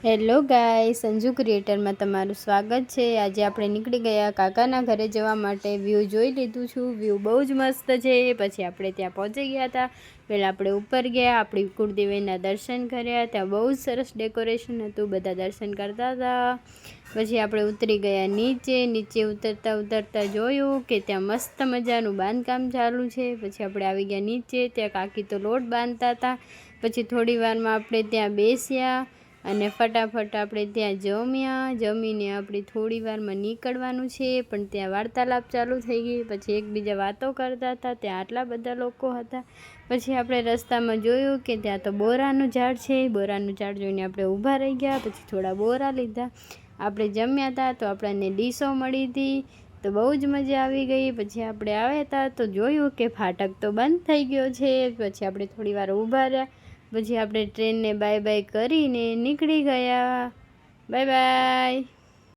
Hello ગાય, સંજુ ક્રિએટરમાં તમારું સ્વાગત છે। આજે આપણે નીકળી ગયા કાકાના ઘરે જવા માટે। વ્યૂ જોઈ લીધું છું, વ્યૂ બહુ જ મસ્ત છે। પછી આપણે ત્યાં પહોંચી ગયા હતા। પહેલાં આપણે ઉપર ગયા, આપણી કુળદેવીના દર્શન કર્યા। ત્યાં બહુ જ સરસ ડેકોરેશન હતું, બધા દર્શન કરતા હતા। પછી આપણે ઉતરી ગયા નીચે ઉતરતા જોયું કે ત્યાં મસ્ત મજાનું બાંધકામ ચાલુ છે। પછી આપણે આવી ગયા નીચે, ત્યાં કાકી તો લોટ બાંધતા હતા। પછી થોડી વારમાં આપણે ત્યાં બેસ્યા અને ફટાફટ આપણે ત્યાં જમીને આપણે થોડી વારમાં નીકળવાનું છે, પણ ત્યાં વાર્તાલાપ ચાલુ થઈ ગઈ। પછી એકબીજા વાતો કરતા હતા, ત્યાં આટલા બધા લોકો હતા। પછી આપણે રસ્તામાં જોયું કે ત્યાં તો બોરાનું ઝાડ છે। બોરાનું ઝાડ જોઈને આપણે ઊભા રહી ગયા। પછી થોડા બોરા લીધા, આપણે જમ્યા હતા તો આપણને ડીશો મળી હતી, તો બહુ જ મજા આવી ગઈ। પછી આપણે આવ્યા હતા તો જોયું કે ફાટક તો બંધ થઈ ગયો છે। પછી આપણે થોડી વાર ઊભા રહ્યા, પછી આપણે ટ્રેનને બાય બાય કરીને નીકળી ગયા। Bye bye.